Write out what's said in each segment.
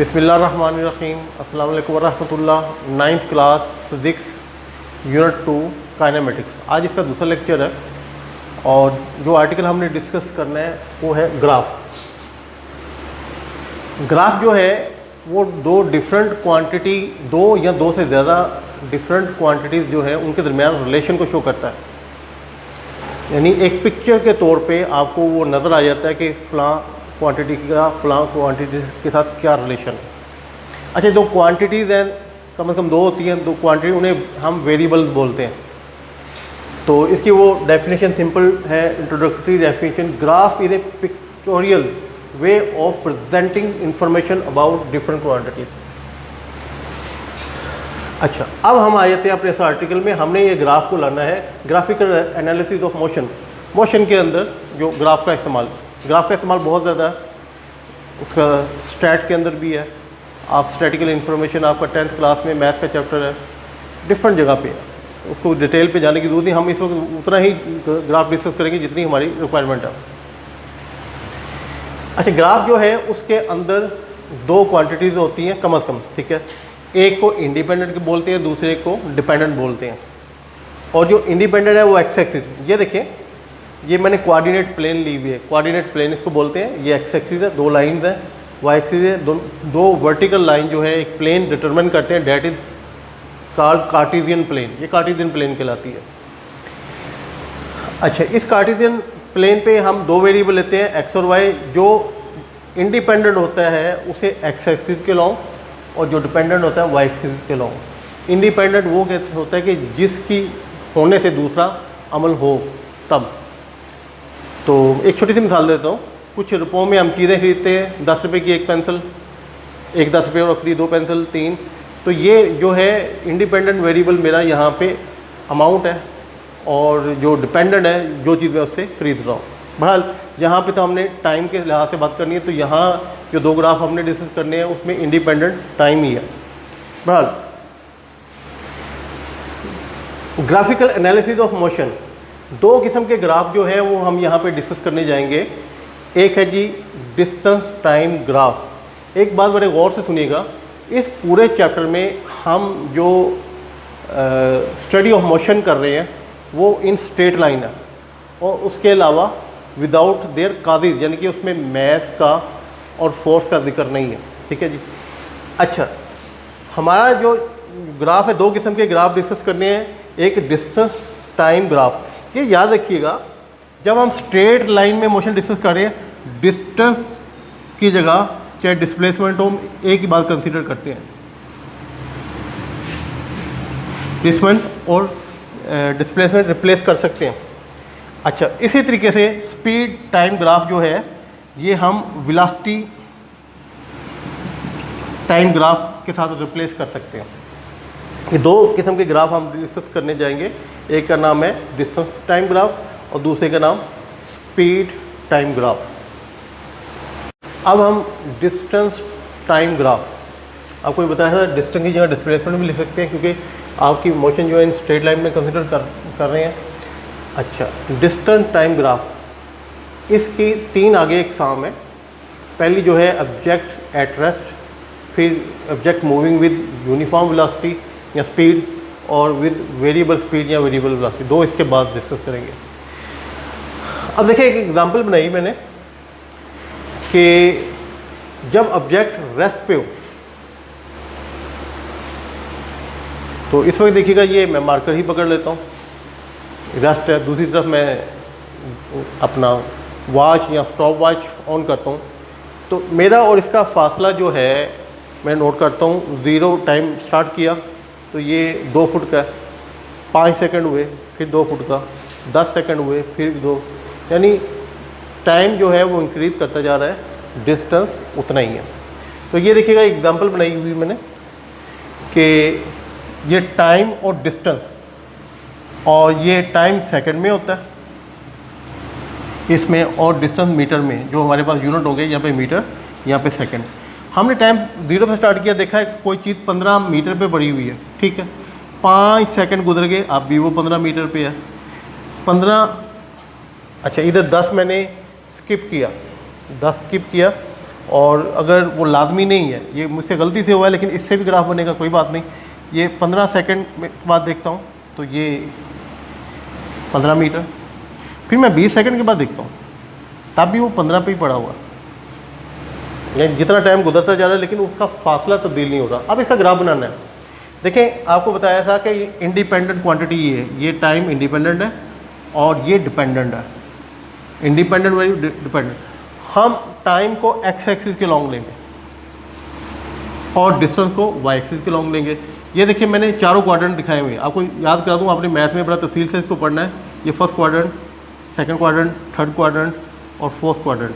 बिस्मिल्लाहिर्रहमानिर्रहीम। अस्सलाम वालेकुम वरहमतुल्लाह। 9th class physics unit 2 kinematics. आज इसका दूसरा लेक्चर है और जो आर्टिकल हमने डिस्कस करना है वो है ग्राफ। ग्राफ जो है वो दो डिफरेंट क्वांटिटी, दो या दो से ज़्यादा डिफरेंट क्वांटिटीज़ जो है उनके दरमियान रिलेशन को शो करता है। यानी एक पिक्चर के तौर पे आपको वो नज़र आ जाता है कि फ़लाँ क्वांटिटी का फ़लाँ क्वांटिटी के साथ क्या रिलेशन है। अच्छा, दो क्वांटिटीज़ हैं, कम से कम दो होती हैं, दो क्वांटिटी, उन्हें हम वेरिएबल्स बोलते हैं। तो इसकी वो डेफिनेशन सिंपल है, introductory definition. Graph is a pictorial way of presenting information about different quantities. अच्छा, अब हम आए थे अपने इस आर्टिकल में, हमने ये ग्राफ को लाना है graphical analysis of motion. Motion के अंदर जो ग्राफ का इस्तेमाल बहुत ज़्यादा है, उसका स्टैट के अंदर भी है। आप स्टैटिकल इंफॉर्मेशन, आपका 10th क्लास में मैथ का चैप्टर है, डिफरेंट जगह पे है, उसको डिटेल पे जाने की जरूरत नहीं। हम इस वक्त उतना ही ग्राफ डिस्कस करेंगे जितनी हमारी रिक्वायरमेंट है। अच्छा, ग्राफ जो है उसके अंदर दो क्वांटिटीज़ होती हैं कम से कम, ठीक है। एक को इंडिपेंडेंट बोलते हैं, दूसरे को डिपेंडेंट बोलते हैं। और जो इंडिपेंडेंट है वो एक्स एक्सिस, ये देखें, ये मैंने कोऑर्डिनेट प्लेन ली हुई है। कोऑर्डिनेट प्लेन इसको बोलते हैं। ये एक्स एक्सिस है, दो लाइंस हैं, वाई एक्सिस है, दो वर्टिकल लाइन जो है एक प्लेन डिटरमिन करते हैं, that is called Cartesian plane. ये कार्टेशियन प्लेन कहलाती है। अच्छा, इस कार्टेशियन प्लेन पे हम दो वेरिएबल लेते हैं, एक्स और वाई। जो इंडिपेंडेंट होता है उसे एक्स एक्सिस के लॉन्ग और जो डिपेंडेंट होता है वाई एक्सिस के लॉन्ग। इंडिपेंडेंट वो होता है कि जिसकी होने से दूसरा अमल हो तब। तो एक छोटी सी मिसाल देता हूँ। कुछ रुपयों में हम चीज़ें खरीदते हैं, 10 रुपये की एक पेंसिल, एक 10 रुपये और खरीदी, दो पेंसिल, 3। तो ये जो है इंडिपेंडेंट वेरिएबल मेरा यहाँ पे अमाउंट है, और जो डिपेंडेंट है जो चीज़ मैं उससे खरीद रहा हूँ। बहरहाल यहाँ पे तो हमने टाइम के लिहाज से बात करनी है, तो यहाँ जो दो ग्राफ हमने डिस्कस करने हैं उसमें इंडिपेंडेंट टाइम ही है। बहरहाल ग्राफिकल एनालिसिस ऑफ मोशन, दो किस्म के ग्राफ जो है वो हम यहाँ पे डिस्कस करने जाएंगे। एक है जी डिस्टेंस टाइम ग्राफ। एक बात बड़े गौर से सुनिएगा, इस पूरे चैप्टर में हम जो स्टडी ऑफ मोशन कर रहे हैं वो इन स्ट्रेट लाइन है, और उसके अलावा विदाउट देयर काजिज, यानी कि उसमें मैथ का और फोर्स का जिक्र नहीं है, ठीक है जी। अच्छा, हमारा जो ग्राफ है, दो किस्म के ग्राफ डिस्कस करने हैं। एक डिस्टेंस टाइम ग्राफ, ये याद रखिएगा, जब हम स्ट्रेट लाइन में मोशन डिस्कस कर रहे हैं, डिस्टेंस की जगह चाहे डिस्प्लेसमेंट हो, एक ही बात कंसीडर करते हैं, डिस्प्लेसमेंट और डिस्प्लेसमेंट रिप्लेस कर सकते हैं। अच्छा, इसी तरीके से स्पीड टाइम ग्राफ जो है ये हम वेलोसिटी टाइम ग्राफ के साथ रिप्लेस कर सकते हैं। ये दो किस्म के ग्राफ हम डिस्कस करने जाएंगे। एक का नाम है डिस्टेंस टाइम ग्राफ और दूसरे का नाम स्पीड टाइम ग्राफ। अब हम डिस्टेंस टाइम ग्राफ, आपको बताया था डिस्टेंस की जगह डिस्प्लेसमेंट भी लिख सकते हैं, क्योंकि आपकी मोशन जो है इन स्ट्रेट लाइन में कंसिडर कर रहे हैं। अच्छा, डिस्टेंस टाइम ग्राफ, इसकी तीन आगे एग्जाम है। पहली जो है ऑब्जेक्ट एट रेस्ट, फिर object moving with uniform velocity या स्पीड, और विद वेरिएबल स्पीड या वेरिएबल वेलोसिटी। दो इसके बाद डिस्कस करेंगे। अब देखिए, एक एग्जांपल बनाई मैंने कि जब ऑब्जेक्ट रेस्ट पे हो, तो इस वक्त देखिएगा, ये मैं मार्कर ही पकड़ लेता हूँ, रेस्ट है। दूसरी तरफ मैं अपना वॉच या स्टॉप वॉच ऑन करता हूँ, तो मेरा और इसका फासला जो है मैं नोट करता हूँ। 0 टाइम स्टार्ट किया तो ये 2 फुट का, 5 सेकंड हुए, फिर 2 फुट का, 10 सेकंड हुए, फिर 2, यानी टाइम जो है वो इंक्रीज़ करता जा रहा है, डिस्टेंस उतना ही है। तो ये देखिएगा, एग्जांपल बनाई हुई मैंने कि ये टाइम और डिस्टेंस, और ये टाइम सेकंड में होता है इसमें, और डिस्टेंस मीटर में। जो हमारे पास यूनिट हो गए, यहाँ पे मीटर, यहाँ पे सेकंड। हमने टाइम 0 पे स्टार्ट किया, देखा है कोई चीज़ 15 मीटर पे पड़ी हुई है, ठीक है। 5 सेकंड गुजर गए, अब भी वो 15 मीटर पे है। 15, अच्छा, इधर 10 मैंने स्किप किया, 10 स्किप किया, और अगर वो लाजमी नहीं है, ये मुझसे गलती से हुआ है लेकिन इससे भी ग्राफ बनेगा, कोई बात नहीं। ये 15 सेकंड में बाद देखता हूँ तो ये 15 मीटर, फिर मैं 20 सेकंड के बाद देखता हूँ तब भी वो 15 पे ही पड़ा हुआ, यानी जितना टाइम गुजरता जा रहा है लेकिन उसका फासला तब्दील नहीं हो रहा। अब इसका ग्राफ बनाना है। देखें, आपको बताया था कि ये इंडिपेंडेंट क्वांटिटी ये टाइम इंडिपेंडेंट है और ये डिपेंडेंट है, इंडिपेंडेंट वही डिपेंडेंट। हम टाइम को एक्स एक्सिस के लॉन्ग लेंगे और डिस्टेंस को वाई एक्सिस के लॉन्ग लेंगे। ये देखिए मैंने चारों क्वाड्रेंट दिखाए हुए हैं, आपको याद करा दूँ, आपने मैथ में बड़ा तफसील से इसको पढ़ना है। ये first quadrant, second quadrant, third quadrant और फोर्थ क्वाड्रेंट।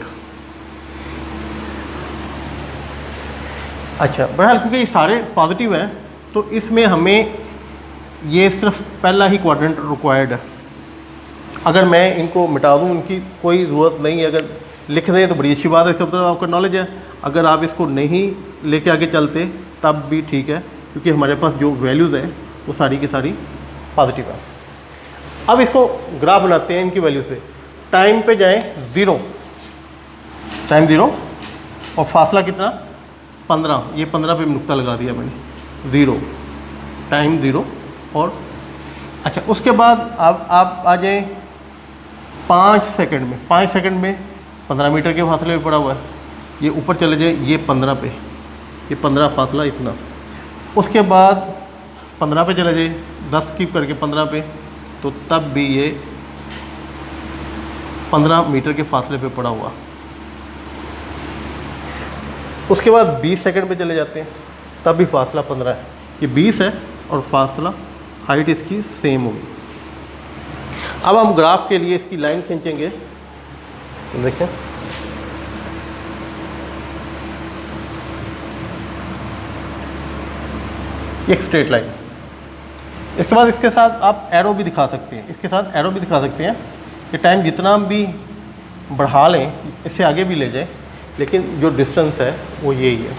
अच्छा, बहरहाल क्योंकि ये सारे पॉजिटिव हैं तो इसमें हमें ये सिर्फ पहला ही क्वाड्रेंट रिक्वायर्ड है। अगर मैं इनको मिटा दूँ, इनकी कोई ज़रूरत नहीं है, अगर लिख दें तो बड़ी अच्छी बात है, इसका मतलब आपका नॉलेज है। अगर आप इसको नहीं लेके आगे चलते तब भी ठीक है, क्योंकि हमारे पास जो वैल्यूज़ हैं वो सारी की सारी पॉजिटिव है। अब इसको ग्राफ बनाते हैं इनकी वैल्यूज़ पे। टाइम पे जाएं 0, टाइम 0 और फासला कितना 15, ये 15 पे नुक्ता लगा दिया मैंने, 0 टाइम 0 और अच्छा उसके बाद आप आ जाएँ 5 सेकंड में। 5 सेकंड में 15 मीटर के फासले पे पड़ा हुआ है, ये ऊपर चले जाए ये 15 पे, ये 15 फासला इतना। उसके बाद 15 पे चले जाए, 10 कीप करके 15 पे, तो तब भी ये 15 मीटर के फासले पे पड़ा हुआ। उसके बाद 20 सेकंड पे चले जाते हैं, तब भी फासला 15 है, ये 20 है और फासला हाइट इसकी सेम होगी। अब हम ग्राफ के लिए इसकी लाइन खींचेंगे, देखें एक स्ट्रेट लाइन। इसके बाद इसके साथ आप एरो भी दिखा सकते हैं, इसके साथ एरो भी दिखा सकते हैं कि टाइम जितना भी बढ़ा लें, इससे आगे भी ले जाएं, लेकिन जो डिस्टेंस है वो यही है।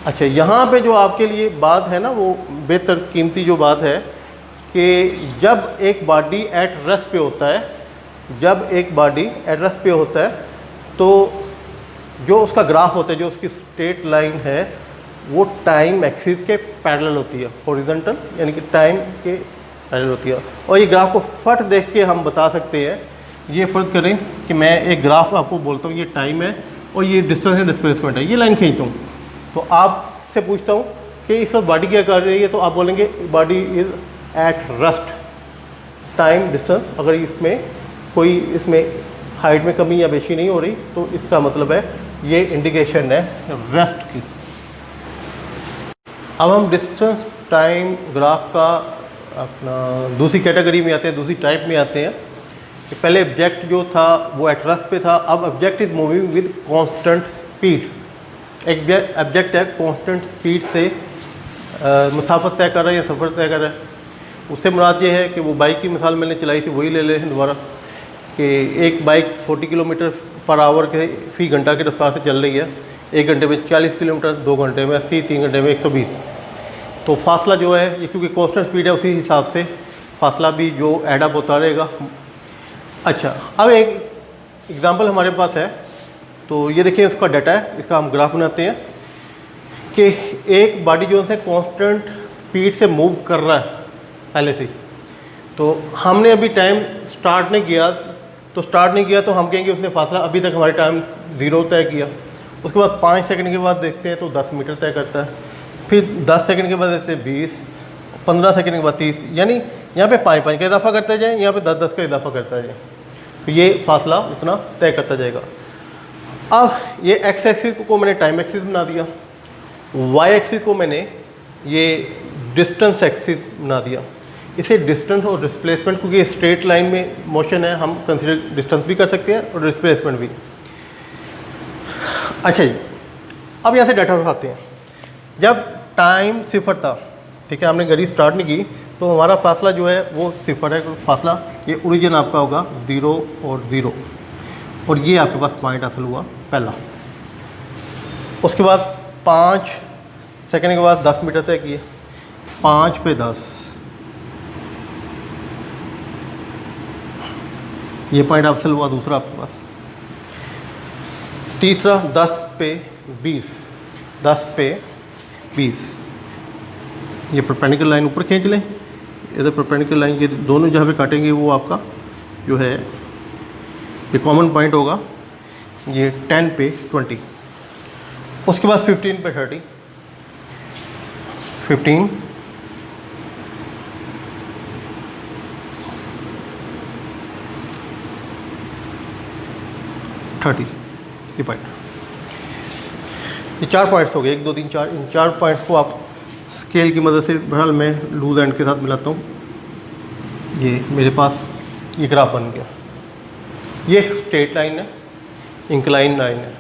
अच्छा, यहाँ पे जो आपके लिए बात है ना, वो बेहतर कीमती जो बात है कि जब एक बॉडी एट रेस्ट पे होता है, जब एक बॉडी एट रेस्ट पे होता है तो जो उसका ग्राफ होता है, जो उसकी स्ट्रेट लाइन है, वो टाइम एक्सिस के पैरेलल होती है, हॉरिजॉन्टल यानी कि टाइम के पैरेलल होती है। और ये ग्राफ को फट देख के हम बता सकते हैं। ये फ़र्ज करें कि मैं एक ग्राफ आपको बोलता हूँ, ये टाइम है और ये डिस्टेंस है, डिस्प्लेसमेंट है, ये लाइन खींचता हूँ, तो आपसे पूछता हूँ कि इस वक्त बॉडी क्या कर रही है, तो आप बोलेंगे body is at rest. Time distance अगर इसमें हाइट में कमी या बेशी नहीं हो रही तो इसका मतलब है ये इंडिकेशन है रेस्ट की। अब हम डिस्टेंस टाइम ग्राफ का अपना दूसरी कैटेगरी में आते हैं, दूसरी टाइप में आते हैं कि पहले ऑब्जेक्ट जो था वो एट रेस्ट पे था, अब object is moving with constant speed. एक ऑब्जेक्ट है कांस्टेंट स्पीड से मुसाफत तय कर रहा है या सफ़र तय कर रहा है। उससे मुराद ये है कि वो बाइक की मिसाल मैंने चलाई थी, वही ले लें दोबारा कि एक बाइक 40 किलोमीटर पर आवर के फ़ी घंटा की रफ्तार से चल रही है, 1 घंटे में 40 किलोमीटर, 2 घंटे में 80, 3 घंटे में 120। तो फासला जो है ये क्योंकि कांस्टेंट स्पीड है, उसी हिसाब से फासला भी जो एडअप होता रहेगा। अच्छा, अब एक एग्ज़ाम्पल हमारे पास है, तो ये देखिए उसका डाटा है, इसका हम ग्राफ बनाते हैं कि एक बॉडी जो है कांस्टेंट स्पीड से मूव कर रहा है पहले से। तो हमने अभी टाइम स्टार्ट नहीं किया तो हम कहेंगे उसने फासला अभी तक हमारे टाइम 0 तय किया। उसके बाद 5 सेकंड के बाद देखते हैं तो 10 मीटर तय करता है, फिर 10 सेकंड के बाद देखते हैं 20, 15 सेकंड के बाद 30, यानी यहाँ पे 5-5 का इजाफा करता जाए, यहाँ पे 10-10 का इजाफा करता जाए, तो ये फासला उतना तय करता जाएगा। अब ये एक्स एक्सिस को मैंने टाइम एक्सिस बना दिया, वाई एक्सिस को मैंने ये डिस्टेंस एक्सिस बना दिया। इसे डिस्टेंस और डिस्प्लेसमेंट, क्योंकि ये स्ट्रेट लाइन में मोशन है, हम कंसिडर डिस्टेंस भी कर सकते हैं और डिस्प्लेसमेंट भी। अच्छा जी, अब यहाँ से डाटा उठाते हैं। जब टाइम 0 था, ठीक है, हमने गाड़ी स्टार्ट नहीं की, तो हमारा फासला जो है वो 0 है। फासला ये ओरिजिन आपका होगा 0 और 0, और ये आपके पास पॉइंट हासिल हुआ पहला। उसके बाद 5 सेकंड के बाद 10 मीटर तय किए, 5 पे 10, ये पॉइंट हासिल हुआ दूसरा आपके पास। तीसरा 10 पे 20, 10 पे 20। ये परपेंडिकुलर लाइन ऊपर खींच लें, इधर परपेंडिकुलर लाइन के दोनों जहाँ पे काटेंगे वो आपका जो है ये कॉमन पॉइंट होगा, ये 10 पे 20। उसके बाद 15 पे 30, 15 30, ये पॉइंट, ये 4 पॉइंट्स हो गए, 1 2 3 4। इन 4 पॉइंट्स को आप स्केल की मदद से, बहरहाल मैं लूज एंड के साथ मिलाता हूँ। ये मेरे पास ये ग्राफ बन गया, ये स्ट्रेट लाइन है, इंक्लाइन लाइन है।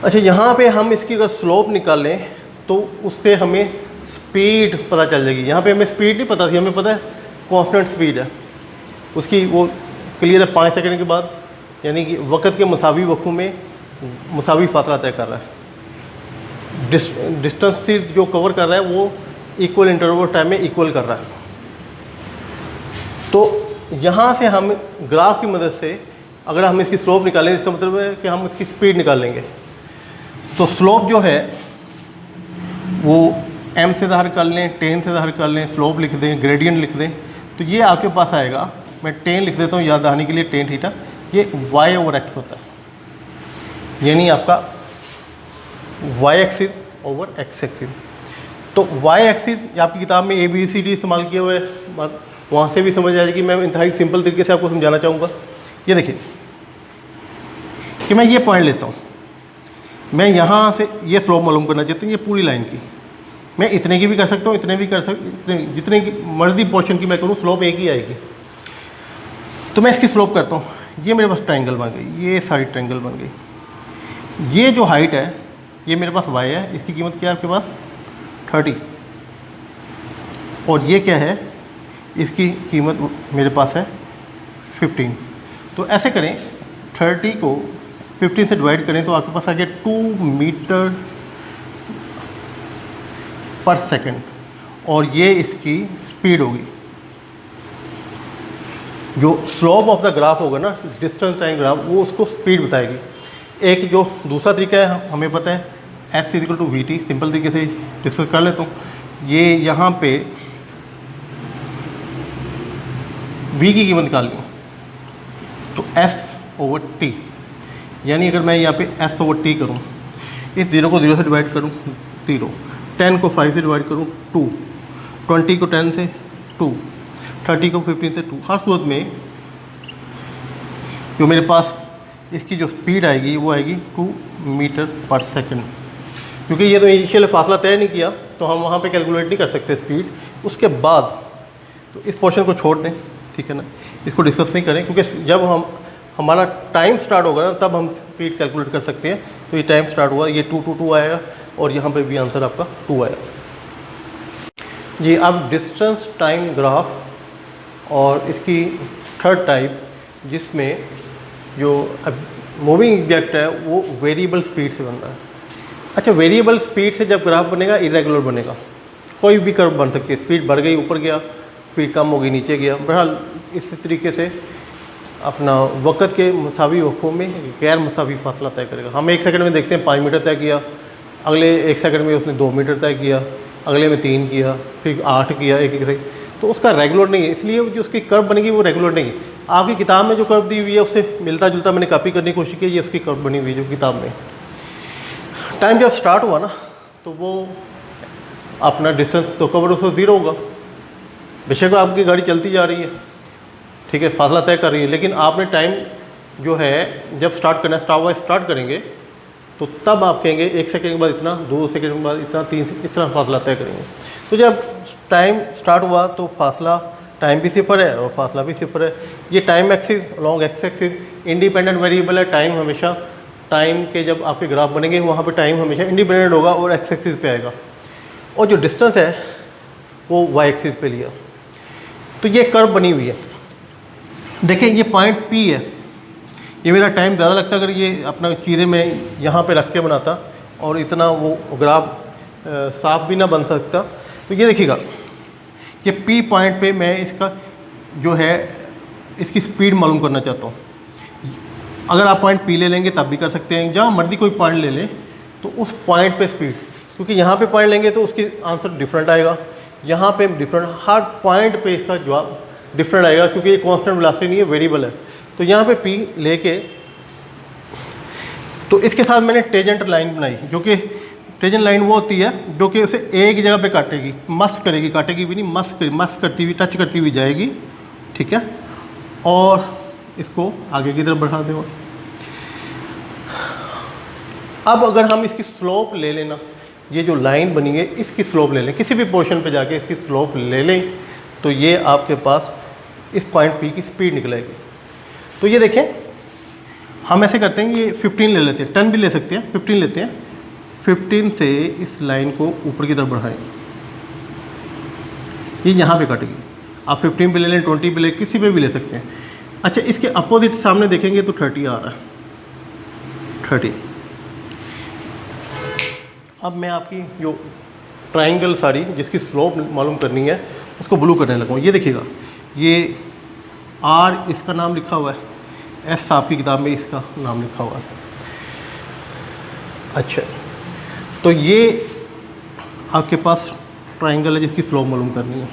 अच्छा, यहाँ पे हम इसकी अगर स्लोप निकालें तो उससे हमें स्पीड पता चल जाएगी। यहाँ पे हमें स्पीड नहीं पता थी, हमें पता है कांस्टेंट स्पीड है उसकी, वो क्लियर है 5 सेकंड के बाद, यानी कि वक़्त के मसावी वक़्तों में मसावी फासला तय कर रहा है। डिस्टेंस जो कवर कर रहा है वो इक्वल इंटरवल टाइम में इक्वल कर रहा है। तो यहाँ से हम ग्राफ की मदद से अगर हम इसकी स्लोप निकालें, इसका मतलब है कि हम इसकी स्पीड निकालेंगे। तो स्लोप जो है वो m से ज़ाहिर कर लें, 10 से ज़ाहिर कर लें, स्लोप लिख दें, ग्रेडियंट लिख दें, तो ये आपके पास आएगा। मैं 10 लिख देता हूँ याद आने के लिए, 10 थीटा, ये y/x होता है, यानी आपका y axis over x axis. तो y एक्सिस आपकी किताब में ABCD इस्तेमाल किया हुआ है, वहाँ से भी समझ आ जाएगी। मैं इंतहाई सिंपल तरीके से आपको समझाना चाहूँगा। ये देखिए कि मैं ये पॉइंट लेता हूँ, मैं यहाँ से ये स्लोप मालूम करना चाहता हूँ, ये पूरी लाइन की। मैं इतने की भी कर सकता हूँ, इतने भी कर सकता, जितने की मर्जी पोर्शन की मैं करूँ, स्लोप एक ही आएगी। तो मैं इसकी स्लोप करता हूँ, ये मेरे पास ट्रायंगल बन गई, ये साइड ट्रायंगल बन गई। ये जो हाइट है ये मेरे पास y है, इसकी कीमत क्या है आपके पास 30, और ये क्या है, इसकी कीमत मेरे पास है 15। तो ऐसे करें, 30 को 15 से डिवाइड करें तो आपके पास आ गया 2 मीटर पर सेकंड, और ये इसकी स्पीड होगी। जो स्लोप ऑफ द ग्राफ होगा ना, डिस्टेंस टाइम ग्राफ, वो उसको स्पीड बताएगी। एक जो दूसरा तरीका है हमें पता है, S = VT, सिंपल तरीके से डिस्कस कर लेता हूँ। ये यहाँ पे V की कीमत निकालनी है तो S/T, यानी अगर मैं यहाँ पे S/T करूँ, इस 0 को 0 से डिवाइड करूँ 0, 10 को 5 से डिवाइड करूँ 2, 20 को 10 से 2, 30 को 15 से 2। हर सूरत में जो मेरे पास इसकी जो स्पीड आएगी वो आएगी 2 मीटर पर सेकंड। क्योंकि ये तो इनिशियल फासला तय नहीं किया तो हम वहाँ पे कैलकुलेट नहीं कर सकते स्पीड। उसके बाद तो इस पोर्शन को छोड़ दें, ठीक है ना, इसको डिस्कस नहीं करें, क्योंकि जब हमारा टाइम स्टार्ट होगा ना तब हम स्पीड कैलकुलेट कर सकते हैं। तो ये टाइम स्टार्ट हुआ, ये 2 2 2 आएगा, और यहाँ पे भी आंसर आपका 2 आएगा जी। अब डिस्टेंस टाइम ग्राफ और इसकी थर्ड टाइप, जिसमें जो मूविंग ऑब्जेक्ट है वो वेरिएबल स्पीड से बन रहा है। अच्छा, वेरिएबल स्पीड से जब ग्राफ बनेगा इरेगुलर बनेगा, कोई भी कर्व बन सकती है। स्पीड बढ़ गई, ऊपर गया, स्पीड कम हो गई, नीचे गया। बहरहाल इस तरीके से अपना वक़्त के मसावी वक़्तों में गैर मसावी फासला तय करेगा। हम 1 सेकंड में देखते हैं 5 मीटर तय किया, अगले 1 सेकंड में उसने 2 मीटर तय किया, अगले में 3 किया, फिर 8 किया, एक से। तो उसका रेगुलर नहीं है, इसलिए जो उसकी कर्व बनेगी वो रेगुलर नहीं है। आपकी किताब में जो कर्व दी हुई है उससे मिलता जुलता मैंने कॉपी करने की कोशिश की, ये उसकी कर्व बनी हुई है जो किताब में। टाइम जब स्टार्ट हुआ ना तो वो अपना डिस्टेंस तो कवर उसको 0 होगा। बेशक आपकी गाड़ी चलती जा रही है, ठीक है, फासला तय कर रही है, लेकिन आपने टाइम जो है जब स्टार्ट करना, स्टार्ट करेंगे तो तब आप कहेंगे 1 सेकंड के बाद इतना, 2 सेकंड के बाद इतना, 3 इतना फासला तय करेंगे। तो जब टाइम स्टार्ट हुआ तो फासला, टाइम भी 0 है और फासला भी 0 है। ये time axis long x axis independent variable है। टाइम हमेशा, टाइम के जब आपके ग्राफ बनेंगे वहाँ पे टाइम हमेशा इंडिपेंडेंट होगा और एक्स एक्सिस पे आएगा, और जो डिस्टेंस है वो वाई एक्सिस पे लिया। तो ये कर्व बनी हुई है। देखिए ये पॉइंट P है, ये मेरा टाइम ज़्यादा लगता अगर ये अपना चीज़ें मैं यहाँ पे रख के बनाता और इतना वो ग्राफ साफ भी ना बन सकता। तो ये देखिएगा कि P पॉइंट पे मैं इसका जो है इसकी स्पीड मालूम करना चाहता हूँ। अगर आप पॉइंट P ले लेंगे तब भी कर सकते हैं, जहाँ मर्जी कोई पॉइंट ले लें तो उस पॉइंट पे स्पीड, क्योंकि यहाँ पे पॉइंट लेंगे तो उसकी आंसर डिफरेंट आएगा, यहाँ पे डिफरेंट, हर पॉइंट पे इसका जवाब डिफरेंट आएगा, क्योंकि ये कांस्टेंट वेलोसिटी नहीं है, वेरिएबल है। तो यहाँ पे पी लेके, तो इसके साथ मैंने टेजेंट लाइन बनाई, जो कि टेजेंट लाइन वो होती है जो कि उसे एक जगह पे काटेगी, मस्क करेगी, काटेगी भी नहीं, मस्क करती हुई, टच करती हुई जाएगी, ठीक है। और इसको आगे की तरफ बढ़ा दें। अब अगर हम इसकी स्लोप ले लेना, ये जो लाइन बनी है इसकी स्लोप ले लें, किसी भी पोर्शन पे जाके इसकी स्लोप ले लें, तो ये आपके पास इस पॉइंट पी की स्पीड निकलेगी। तो ये देखें, हम ऐसे करते हैं कि ये 15 ले लेते हैं, 10 भी ले सकते हैं, 15 लेते हैं, 15 से इस लाइन को ऊपर की तरफ बढ़ाएं, ये यहाँ पे कटेगी। आप 15 भी ले लें, 20 भी ले, किसी पे भी ले सकते हैं। अच्छा, इसके अपोजिट सामने देखेंगे तो 30 आ रहा है, 30। अब मैं आपकी जो ट्राइंगल साड़ी जिसकी स्लोप मालूम करनी है उसको ब्लू करने लगा हूँ। ये देखिएगा, ये आर इसका नाम लिखा हुआ है, एस आपकी किताब में इसका नाम लिखा हुआ है। अच्छा, तो ये आपके पास ट्राइंगल है जिसकी स्लोप मालूम करनी है।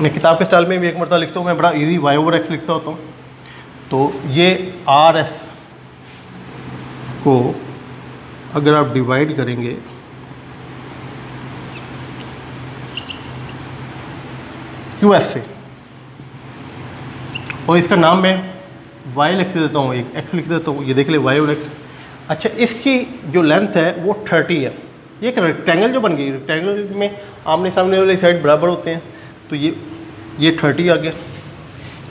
मैं किताब के स्टाइल में भी एक मरतबा लिखता हूँ, मैं बड़ा इजी y/x लिखता होता हूँ। तो ये आर एस को अगर आप डिवाइड करेंगे क्यू एस से, और इसका नाम मैं y लिख देता हूँ, एक x लिख देता हूँ, ये देख ले y और x। अच्छा, इसकी जो लेंथ है वो 30 है। ये एक रेक्टेंगल जो बन गई, रेक्टेंगल में आमने सामने वाली साइड बराबर होते हैं, तो ये 30 आ गया।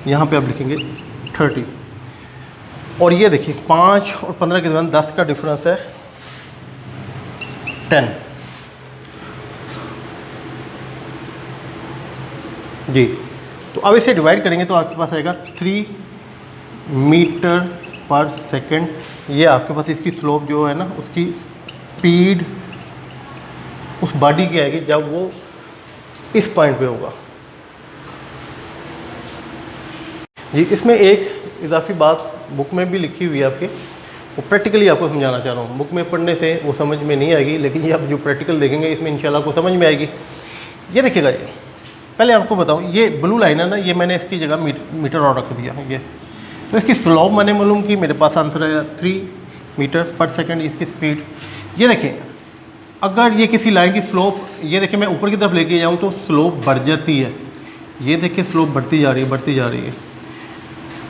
यहाँ पे आप लिखेंगे 30, और ये देखिए 5 और 15 के दरमियान 10 का डिफरेंस है 10 जी। तो अब इसे डिवाइड करेंगे तो आपके पास आएगा 3 मीटर पर सेकंड। ये आपके पास इसकी स्लोप जो है ना, उसकी स्पीड उस बॉडी की आएगी जब वो इस पॉइंट पे होगा जी। इसमें एक इजाफी बात बुक में भी लिखी हुई है आपके, वो प्रैक्टिकली आपको समझाना चाह रहा हूँ। बुक में पढ़ने से वो समझ में नहीं आएगी, लेकिन ये आप जो प्रैक्टिकल देखेंगे इसमें इंशाल्लाह आपको समझ में आएगी। ये देखिएगा, ये पहले आपको बताऊँ, ये ब्लू लाइन है ना, ये मैंने इसकी जगह मीटर और रख दिया है ये। तो इसकी स्लोप मैंने मालूम की, मेरे पास आंसर आया 3 मीटर पर सेकेंड इसकी स्पीड। ये देखें, अगर ये किसी लाइन की स्लोप, ये देखिए मैं ऊपर की तरफ लेके जाऊँ तो स्लोप बढ़ जाती है। ये देखिए स्लोप बढ़ती जा रही है, बढ़ती जा रही है।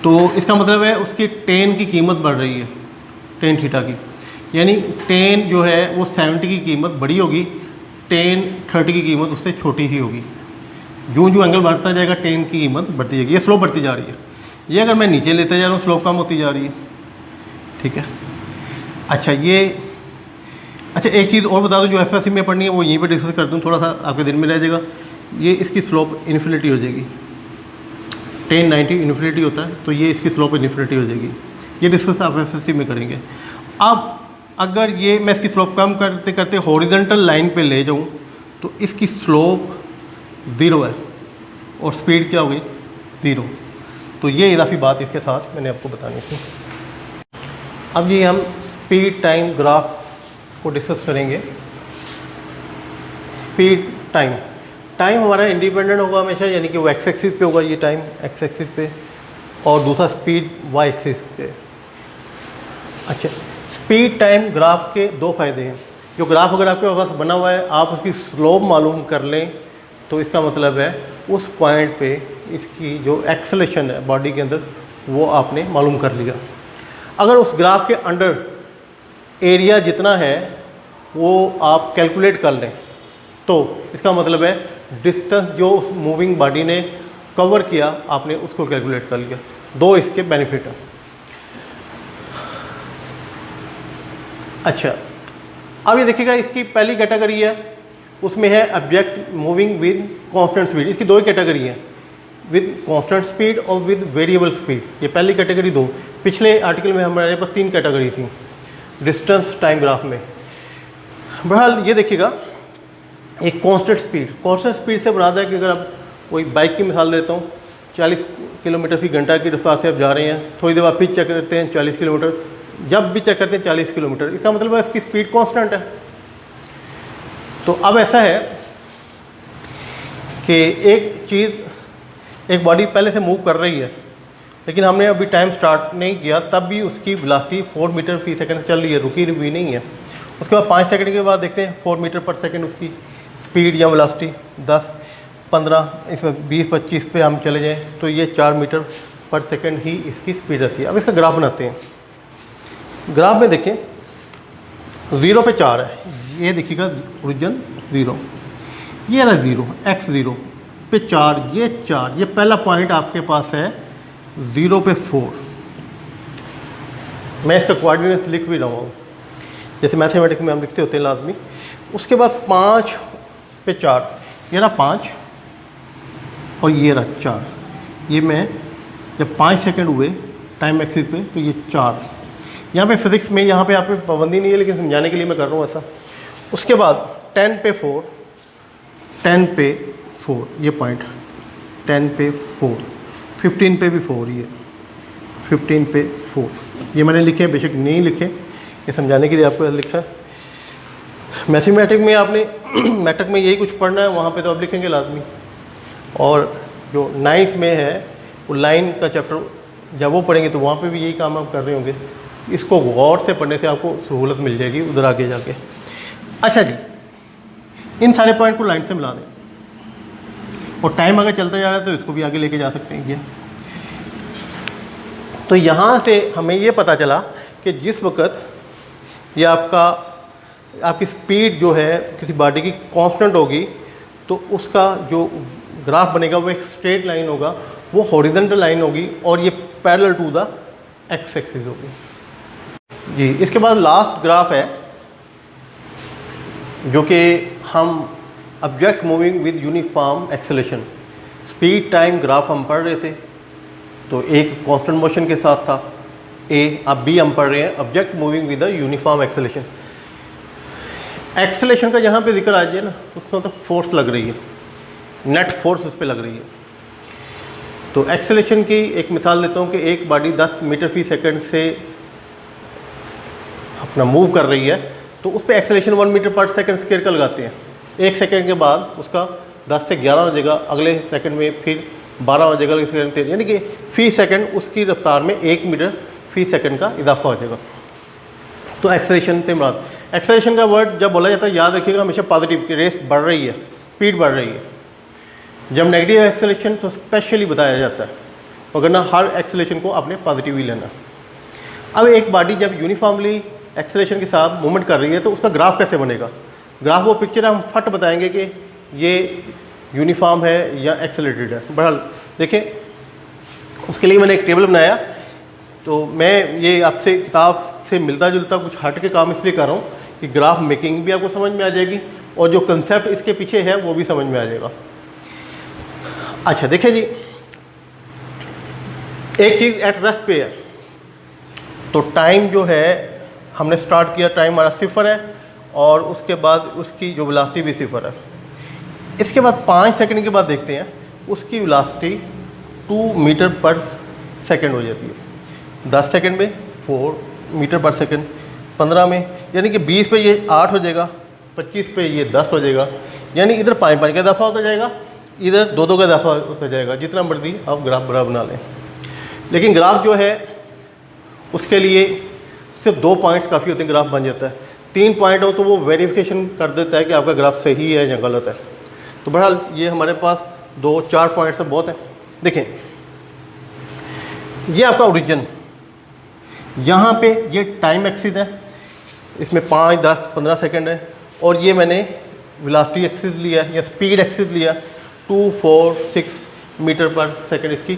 तो इसका मतलब है उसकी टेन की कीमत बढ़ रही है, टेन थीटा की, यानी टेन जो है वो 70 की कीमत बड़ी होगी, टेन 30 की कीमत उससे छोटी ही होगी। जो एंगल बढ़ता जाएगा टेन की कीमत बढ़ती जाएगी। ये स्लोप बढ़ती जा रही है। ये अगर मैं नीचे लेते जा रहा हूँ स्लोप कम होती जा रही है, ठीक है। अच्छा, एक चीज़ और बता दूँ जो एफएससी में पढ़नी है, वो यहीं पे डिस्कस कर दूँ, थोड़ा सा आपके दिन में रह जाएगा। ये इसकी स्लोप इन्फिनिटी हो जाएगी, 1090 इन्फिनिटी होता है, तो ये इसकी स्लोप इन्फिनिटी हो जाएगी। ये डिस्कस आप एफएससी में करेंगे। अब अगर ये मैं इसकी स्लोप कम करते करते हॉरिजॉन्टल लाइन पे ले जाऊँ तो इसकी स्लोप 0 है और स्पीड क्या हो गई 0। तो ये इजाफी बात इसके साथ मैंने आपको बतानी थी। अब ये हम स्पीड टाइम ग्राफ को डिस्कस करेंगे। स्पीड टाइम हमारा इंडिपेंडेंट होगा हमेशा, यानी कि वो एक्स एक्सिस पे होगा, ये टाइम एक्स एक्सिस पे, और दूसरा स्पीड वाई एक्सिस पे। अच्छा, स्पीड टाइम ग्राफ के 2 फ़ायदे हैं। जो ग्राफ अगर आपके पास बना हुआ है, आप उसकी स्लोप मालूम कर लें तो इसका मतलब है उस पॉइंट पे इसकी जो एक्सेलेरेशन है बॉडी के अंदर वो आपने मालूम कर लिया। अगर उस ग्राफ के अंडर एरिया जितना है वो आप कैलकुलेट कर लें तो इसका मतलब है डिस्टेंस जो उस मूविंग बॉडी ने कवर किया आपने उसको कैलकुलेट कर लिया। 2 इसके बेनिफिट हैं। अच्छा, अब ये देखिएगा, इसकी पहली कैटेगरी है, उसमें है object moving with constant speed. इसकी 2 ही कैटेगरी हैं, विद कांस्टेंट स्पीड और विद वेरिएबल स्पीड। ये पहली कैटेगरी 2। पिछले आर्टिकल में हमारे पास 3 कैटेगरी थी डिस्टेंस टाइम ग्राफ में। बहरहाल ये देखिएगा, एक कांस्टेंट स्पीड से मुराद है कि अगर आप कोई बाइक की मिसाल देता हूँ, 40 किलोमीटर फी घंटा की रफ्तार से आप जा रहे हैं, थोड़ी देर बाद पिच चेक करते हैं 40 किलोमीटर, जब भी चेक करते हैं 40 किलोमीटर, इसका मतलब है इसकी स्पीड कांस्टेंट है। तो अब ऐसा है कि एक चीज़, एक बॉडी पहले से मूव कर रही है, लेकिन हमने अभी टाइम स्टार्ट नहीं किया, तब भी उसकी वेलोसिटी 4 मीटर फी सेकंड चल रही है, रुकी हुई नहीं है। उसके बाद 5 सेकंड के बाद देखते हैं 4 मीटर पर सेकंड उसकी स्पीड या वेलोसिटी, 10, 15, इसमें 20, 25 पे हम चले जाएं तो ये 4 मीटर पर सेकंड ही इसकी स्पीड रहती है। अब इसका ग्राफ बनाते हैं। ग्राफ में देखें 0 पे 4 है, ये देखिएगा ओरिजिन 0, ये रहा 0, x 0 पे 4, ये 4, ये पहला पॉइंट आपके पास है 0 पे 4। मैं इसका कोऑर्डिनेट्स लिख भी रहा हूँ, जैसे मैथमेटिक्स में हम लिखते होते हैं लाजमी। उसके बाद 5 पे 4, ये रहा 5 और ये रहा 4। ये मैं जब 5 सेकंड हुए टाइम एक्सिस पे तो ये 4, यहाँ पे फिज़िक्स में यहाँ पे आप पे पाबंदी नहीं है, लेकिन समझाने के लिए मैं कर रहा हूँ ऐसा। उसके बाद 10 पे 4, 10 पे 4 ये पॉइंट, 10 पे 4, 15 पे भी 4, ये 15 पे 4, ये मैंने लिखे, बेशक नहीं लिखे, ये समझाने के लिए आपको लिखा है। मैथमेटिक्स में आपने मैट्रिक में यही कुछ पढ़ना है, वहाँ पे तो आप लिखेंगे लाजमी। और जो 9th में है वो लाइन का चैप्टर जब वो पढ़ेंगे तो वहाँ पे भी यही काम आप कर रहे होंगे। इसको गौर से पढ़ने से आपको सहूलत मिल जाएगी उधर आगे जाके। अच्छा जी, इन सारे पॉइंट को लाइन से मिला दें और टाइम अगर चलता जा रहा है तो इसको भी आगे लेके जा सकते हैं। ये तो यहाँ से हमें ये पता चला कि जिस वक्त ये आपकी स्पीड जो है किसी बॉडी की कांस्टेंट होगी तो उसका जो ग्राफ बनेगा वो एक स्ट्रेट लाइन होगा, वो हॉरिजॉन्टल लाइन होगी और ये parallel to the x axis होगी जी। इसके बाद लास्ट ग्राफ है जो कि हम object moving with uniform acceleration, speed time graph हम पढ़ रहे थे। तो एक कांस्टेंट मोशन के साथ था ए, अब बी हम पढ़ रहे हैं object moving with a uniform acceleration. Acceleration का जहाँ पे जिक्र आ जाए ना, उसमें मतलब फोर्स लग रही है, नेट फोर्स उस पर लग रही है। तो एक्सेलेरेशन की एक मिसाल देता हूँ कि एक बॉडी 10 मीटर फी सेकंड से अपना मूव कर रही है, तो उस पर एक्सेलेरेशन 1 मीटर पर सेकंड स्क्वायर का लगाते हैं। 1 सेकंड के बाद उसका 10 से 11 हो जाएगा, अगले सेकंड में फिर 12 हो जाएगा, अगले सेकंड 13, यानी कि फी सेकंड उसकी रफ्तार में 1 मीटर फी सेकंड का इजाफा हो जाएगा। तो एक्सेलेरेशन से मुराद, एक्सेलेरेशन का वर्ड जब बोला जाता है याद रखिएगा हमेशा पॉजिटिव की, रेस बढ़ रही है, स्पीड बढ़ रही है। जब नेगेटिव एक्सेलेरेशन तो स्पेशली बताया जाता है, वरना हर एक्सेलेरेशन को आपने पॉजिटिव ही लेना। अब एक बॉडी जब यूनिफॉर्मली एक्सेलेरेशन के साथ मूवमेंट कर रही है तो उसका ग्राफ कैसे बनेगा? ग्राफ वो पिक्चर हम फट बताएंगे कि ये यूनिफॉर्म है या एक्सेलरेटेड है। बहरहाल देखें, उसके लिए मैंने एक टेबल बनाया। तो मैं ये आपसे किताब से मिलता जुलता कुछ हट के काम इसलिए कर रहा हूँ कि ग्राफ मेकिंग भी आपको समझ में आ जाएगी और जो कंसेप्ट इसके पीछे है वो भी समझ में आ जाएगा। अच्छा देखिए जी, एक चीज़ एट रेस्ट पे है, तो टाइम जो है हमने स्टार्ट किया, टाइम हमारा 0 है और उसके बाद उसकी जो वेलोसिटी भी 0 है। इसके बाद 5 सेकंड के बाद देखते हैं उसकी वेलोसिटी 2 मीटर पर सेकंड हो जाती है। 10 सेकंड में 4 मीटर पर सेकंड, 15 में यानी कि 20 पे ये 8 हो जाएगा, 25 पे ये 10 हो जाएगा, यानी इधर 5 का इजाफा होता जाएगा, इधर 2 का इजाफा होता जाएगा, जितना मर्जी आप ग्राफ बड़ा बना लें। लेकिन ग्राफ जो है उसके लिए सिर्फ 2 पॉइंट्स काफ़ी होते हैं, ग्राफ बन जाता है। 3 पॉइंट हो तो वो वेरिफिकेशन कर देता है कि आपका ग्राफ सही है या गलत है। तो बहरहाल ये हमारे पास 2-4 पॉइंट्स से बहुत हैं। देखें, ये आपका ओरिजिन, यहाँ पे ये टाइम एक्सिस है, इसमें 5, 10, 15 सेकंड है, और ये मैंने वेलोसिटी एक्सिस लिया या स्पीड एक्सिस लिया, 2, 4, 6 मीटर पर सेकंड इसकी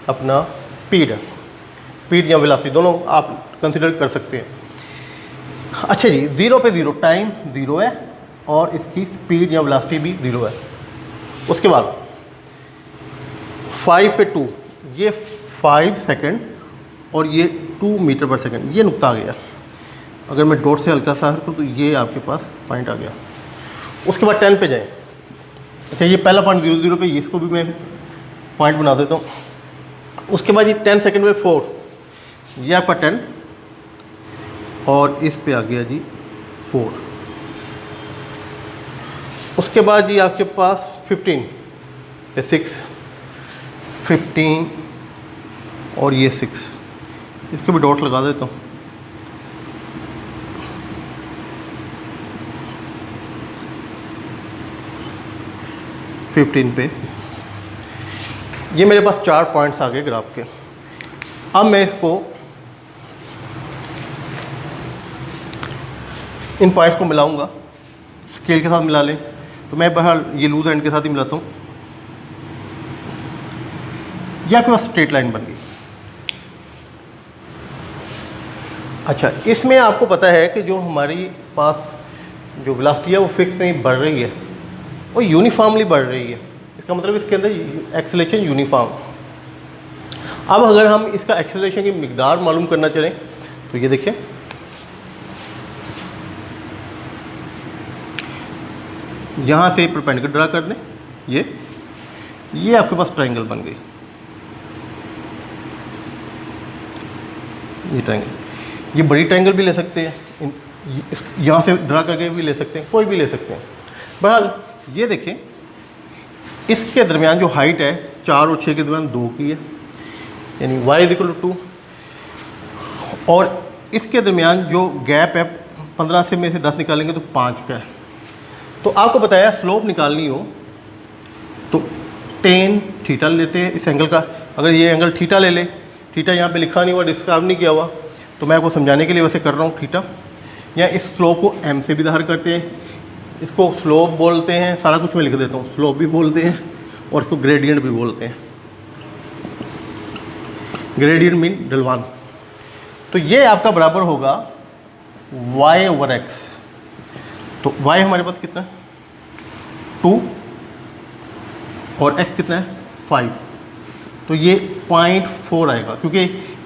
अपना स्पीड है। स्पीड या वेलोसिटी दोनों आप कंसिडर कर सकते हैं। अच्छा जी, 0 पे 0 टाइम 0 है और इसकी स्पीड या वेलोसिटी भी 0 है। उसके बाद 5 पे 2, ये 5 सेकंड और ये 2 मीटर पर सेकंड, ये नुक्ता आ गया। अगर मैं डॉट से हल्का सा हूँ तो ये आपके पास पॉइंट आ गया। उसके बाद 10 पे जाएं। अच्छा, ये पहला पॉइंट 0 पे, इसको भी मैं पॉइंट बना देता हूँ। उसके बाद ये 10 सेकंड में 4, ये आपका 10, और इस पे आ गया जी 4। उसके बाद जी आपके पास 15 ये 6, 15 और ये 6, इसके भी डॉट लगा देता हूँ। पे ये मेरे पास 4 पॉइंट्स आ गए ग्राफ के। अब मैं इसको इन पॉइंट्स को मिलाऊंगा, स्केल के साथ मिला लें, तो मैं बहरहाल ये लूज एंड के साथ ही मिलाता हूँ। ये आपके पास स्ट्रेट लाइन बन गई। अच्छा, इसमें आपको पता है कि जो हमारी पास जो वेलोसिटी है वो फिक्स नहीं बढ़ रही है, वो यूनिफॉर्मली बढ़ रही है। इसका मतलब इसके अंदर एक्सेलरेशन यूनिफॉर्म। अब अगर हम इसका एक्सेलरेशन की मिकदार मालूम करना चाहें तो ये देखिए, यहाँ से परपेंडिकुलर ड्रा कर दें, ये आपके पास ट्रायंगल बन गई। ये ट्रायंगल, ये बड़ी ट्रायंगल भी ले सकते हैं, यहाँ से ड्रा करके भी ले सकते हैं, कोई भी ले सकते हैं। बहरहाल ये देखिए, इसके दरमियान जो हाइट है 4 और 6 के दरमियान 2 की है, यानी y = 2, और इसके दरमियान जो गैप है 15 से में से 10 निकालेंगे तो 5 का है। तो आपको बताया स्लोप निकालनी हो तो tan थीटा लेते हैं इस एंगल का। अगर ये एंगल थीटा ले ले, थीटा यहाँ पे लिखा नहीं हुआ, डिस्क्राइब नहीं किया हुआ, तो मैं आपको समझाने के लिए वैसे कर रहा हूँ थीटा। या इस स्लोप को m से भी ज़ाहिर करते हैं, इसको स्लोप बोलते हैं, सारा कुछ मैं लिख देता हूँ, स्लोप भी बोलते हैं और इसको ग्रेडियंट भी बोलते हैं। ग्रेडियंट मीन ढलवान। तो ये आपका बराबर होगा y/x। तो y हमारे पास कितना है 2 और x कितना है 5, तो ये 0.4 आएगा, क्योंकि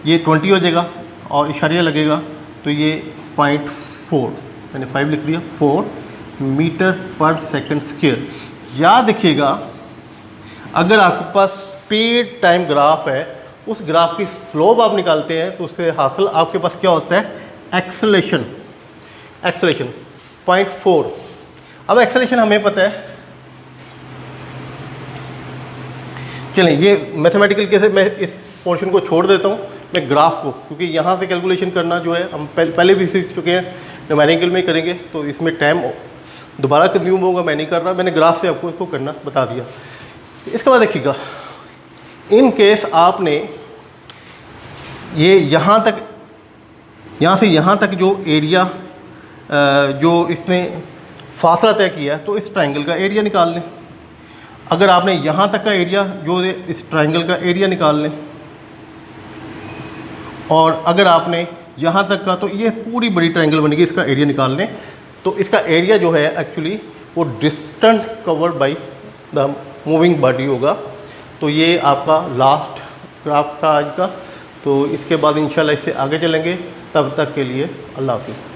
ये 20 हो जाएगा और इशारिया लगेगा, तो ये 0.4, मैंने 5 लिख दिया, 4 मीटर पर सेकंड स्क्वायर। याद रखिएगा, अगर आपके पास स्पीड टाइम ग्राफ है, उस ग्राफ की स्लोप आप निकालते हैं तो उससे हासिल आपके पास क्या होता है, एक्सेलरेशन 0.4। अब एक्सेलरेशन हमें पता है, चलें ये मैथमेटिकल कैसे, मैं इस पोर्शन को छोड़ देता हूँ, मैं ग्राफ को, क्योंकि यहाँ से कैलकुलेशन करना जो है हम पहले भी सीख चुके हैं, न्यूमेरिकल में करेंगे तो इसमें टाइम दोबारा कंज्यूम होगा, मैं नहीं कर रहा, मैंने ग्राफ से आपको इसको करना बता दिया। इसके बाद देखिएगा, इन केस आपने ये यहाँ से यहाँ तक जो एरिया जो इसने फासला तय किया है, तो इस ट्रायंगल का एरिया निकाल लें। अगर आपने यहाँ तक का एरिया जो इस ट्रायंगल का एरिया निकाल लें, और अगर आपने यहाँ तक का, तो ये पूरी बड़ी ट्रायंगल बनेगी, इसका एरिया निकाल लें। तो इसका एरिया जो है एक्चुअली वो distance covered by the moving body होगा। तो ये आपका लास्ट ग्राफ था आज का। तो इसके बाद इंशाल्लाह इससे आगे चलेंगे, तब तक के लिए अल्लाह हाफ़िज़।